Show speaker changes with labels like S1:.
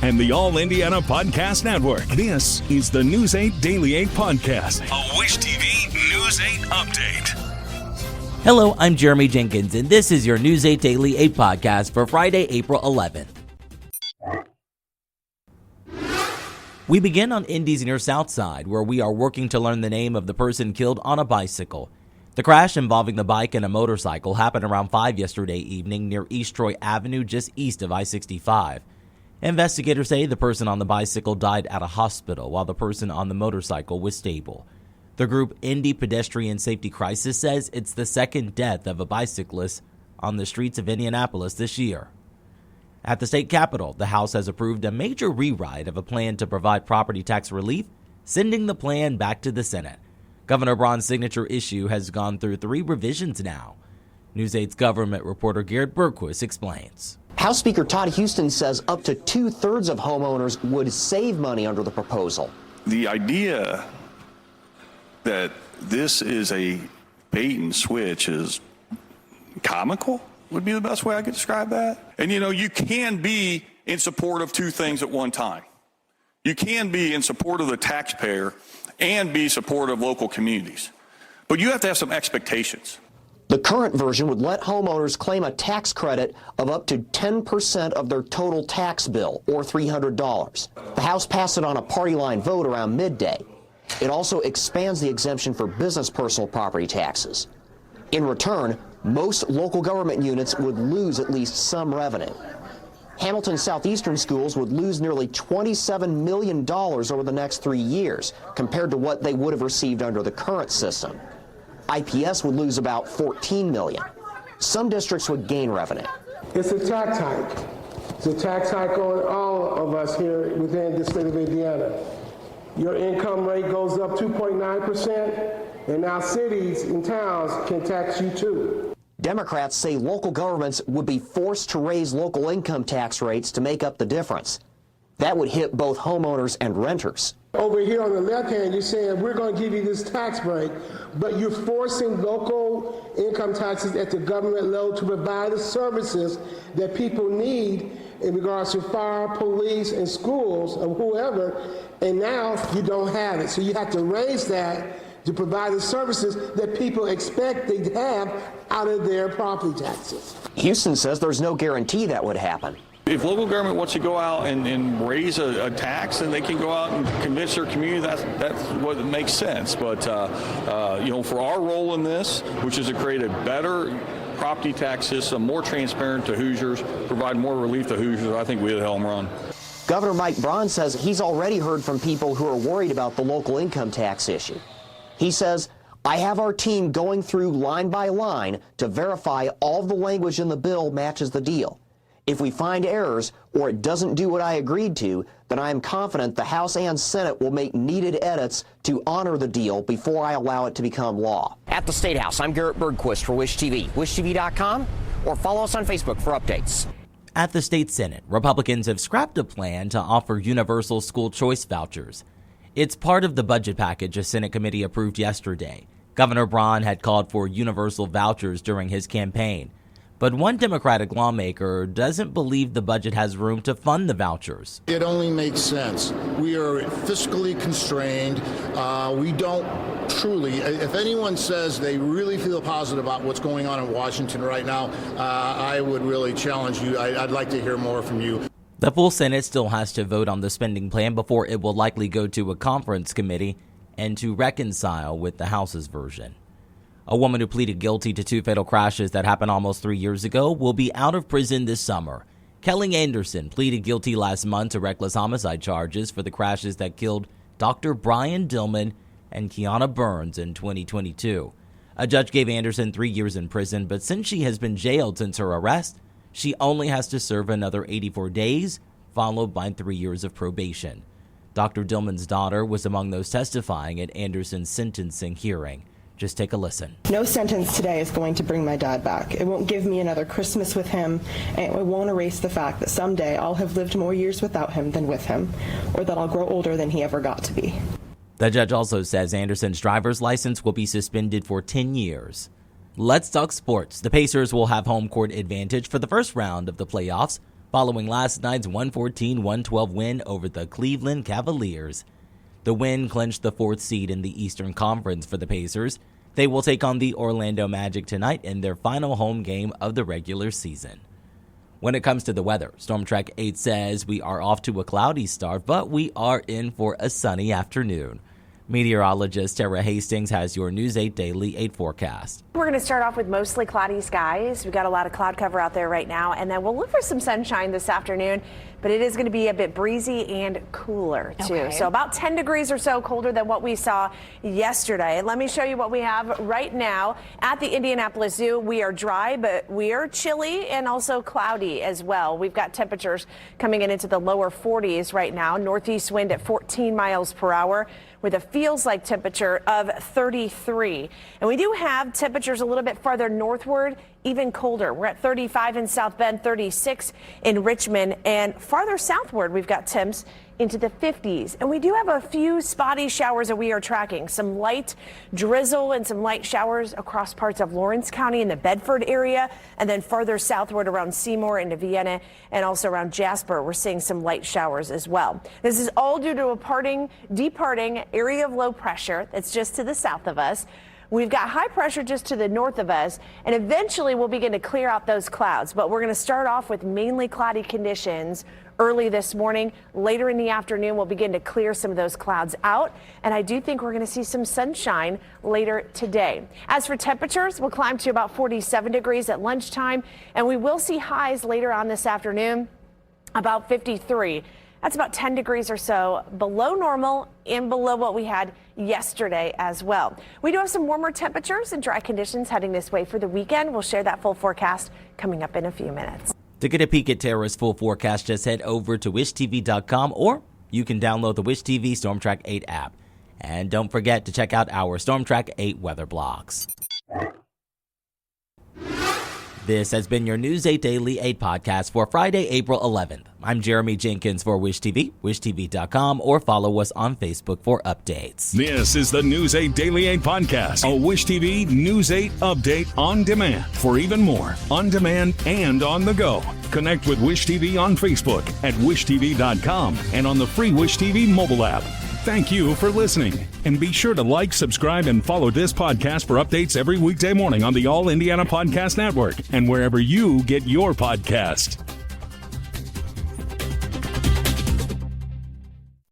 S1: and the All Indiana Podcast Network. This is the News 8 Daily 8 Podcast, a Wish TV News 8 update.
S2: Hello, I'm Jeremy Jenkins, and this is your News 8 Daily 8 Podcast for Friday, April 11th. We begin on Indy's near South Side, where we are working to learn the name of the person killed on a bicycle. The crash involving the bike and a motorcycle happened around 5 yesterday evening near East Troy Avenue, just east of I-65. Investigators say the person on the bicycle died at a hospital, while the person on the motorcycle was stable. The group Indy Pedestrian Safety Crisis says it's the second death of a bicyclist on the streets of Indianapolis this year. At the state capitol, the House has approved a major rewrite of a plan to provide property tax relief, sending the plan back to the Senate. Governor Braun's signature issue has gone through 3 revisions now. News 8's government reporter Garrett Bergquist explains.
S3: House Speaker Todd Houston says up to 2/3 of homeowners would save money under the proposal.
S4: The idea that this is a bait and switch is comical, would be the best way I could describe that. And you can be in support of 2 things at one time. You can be in support of the taxpayer and be supportive of local communities. But you have to have some expectations.
S3: The current version would let homeowners claim a tax credit of up to 10% of their total tax bill, or $300. The House passed it on a party line vote around midday. It also expands the exemption for business personal property taxes. In return, most local government units would lose at least some revenue. Hamilton Southeastern schools would lose nearly $27 million over the next 3 years, compared to what they would have received under the current system. IPS would lose about $14 million. Some districts would gain revenue.
S5: It's a tax hike. It's a tax hike on all of us here within the state of Indiana. Your income rate goes up 2.9%, and now cities and towns can tax you too.
S3: Democrats say local governments would be forced to raise local income tax rates to make up the difference. That would hit both homeowners and renters.
S5: Over here on the left hand, you're saying we're going to give you this tax break, but you're forcing local income taxes at the government level to provide the services that people need in regards to fire, police, and schools, or whoever, and now you don't have it. So you have to raise that to provide the services that people expect they have out of their property taxes.
S3: Houston says there's no guarantee that would happen.
S4: If local government wants to go out and raise a tax, then they can go out and convince their community that's what makes sense. But, for our role in this, which is to create a better property tax system, more transparent to Hoosiers, provide more relief to Hoosiers, I think we hit a home run.
S3: Governor Mike Braun says he's already heard from people who are worried about the local income tax issue. He says, I have our team going through line by line to verify all the language in the bill matches the deal. If we find errors or it doesn't do what I agreed to, then I am confident the House and Senate will make needed edits to honor the deal before I allow it to become law. At the State House, I'm Garrett Bergquist for Wish TV. WishTV.com or follow us on Facebook for updates.
S2: At the state Senate, Republicans have scrapped a plan to offer universal school choice vouchers. It's part of the budget package a Senate committee approved yesterday. Governor Braun had called for universal vouchers during his campaign. But one Democratic lawmaker doesn't believe the budget has room to fund the vouchers.
S6: It only makes sense. We are fiscally constrained. We don't truly, if anyone says they really feel positive about what's going on in Washington right now, I would really challenge you. I'd like to hear more from you.
S2: The full Senate still has to vote on the spending plan before it will likely go to a conference committee and to reconcile with the House's version. A woman who pleaded guilty to 2 fatal crashes that happened almost 3 years ago will be out of prison this summer. Kelly Anderson pleaded guilty last month to reckless homicide charges for the crashes that killed Dr. Brian Dillman and Kiana Burns in 2022. A judge gave Anderson 3 years in prison, but since she has been jailed since her arrest, she only has to serve another 84 days, followed by 3 years of probation. Dr. Dillman's daughter was among those testifying at Anderson's sentencing hearing. Just take a listen.
S7: No sentence today is going to bring my dad back. It won't give me another Christmas with him, and it won't erase the fact that someday I'll have lived more years without him than with him, or that I'll grow older than he ever got to be.
S2: The judge also says Anderson's driver's license will be suspended for 10 years. Let's talk sports. The Pacers will have home court advantage for the first round of the playoffs following last night's 114-112 win over the Cleveland Cavaliers. The win clinched the 4th seed in the Eastern Conference for the Pacers. They will take on the Orlando Magic tonight in their final home game of the regular season. When it comes to the weather, Storm Track 8 says we are off to a cloudy start, but we are in for a sunny afternoon. Meteorologist Tara Hastings has your News 8 Daily 8 forecast.
S8: We're going to start off with mostly cloudy skies. We've got a lot of cloud cover out there right now, and then we'll look for some sunshine this afternoon, but it is going to be a bit breezy and cooler too. Okay. So about 10 degrees or so colder than what we saw yesterday. Let me show you what we have right now at the Indianapolis Zoo. We are dry, but we are chilly and also cloudy as well. We've got temperatures coming in into the lower 40s right now. Northeast wind at 14 miles per hour with a feels like temperature of 33. And we do have temperatures a little bit farther northward, even colder. We're at 35 in South Bend, 36 in Richmond, and farther southward we've got temps into the 50s. And we do have a few spotty showers that we are tracking. Some light drizzle and some light showers across parts of Lawrence County in the Bedford area. And then farther southward around Seymour into Vienna and also around Jasper, we're seeing some light showers as well. This is all due to a departing area of low pressure that's just to the south of us. We've got high pressure just to the north of us, and eventually we'll begin to clear out those clouds. But we're going to start off with mainly cloudy conditions early this morning. Later in the afternoon, we'll begin to clear some of those clouds out, and I do think we're going to see some sunshine later today. As for temperatures, we'll climb to about 47 degrees at lunchtime, and we will see highs later on this afternoon, about 53. That's about 10 degrees or so below normal and below what we had yesterday as well. We do have some warmer temperatures and dry conditions heading this way for the weekend. We'll share that full forecast coming up in a few minutes.
S2: To get a peek at Tara's full forecast, just head over to wishtv.com, or you can download the Wish TV Storm Track 8 app. And don't forget to check out our Storm Track 8 weather blogs. This has been your News 8 Daily 8 podcast for Friday, April 11th. I'm Jeremy Jenkins for Wish TV, wishtv.com, or follow us on Facebook for updates.
S1: This is the News 8 Daily 8 podcast, a Wish TV News 8 update on demand. For even more, on demand and on the go, connect with Wish TV on Facebook at wishtv.com and on the free Wish TV mobile app. Thank you for listening, and be sure to like, subscribe, and follow this podcast for updates every weekday morning on the All Indiana Podcast Network and wherever you get your podcast.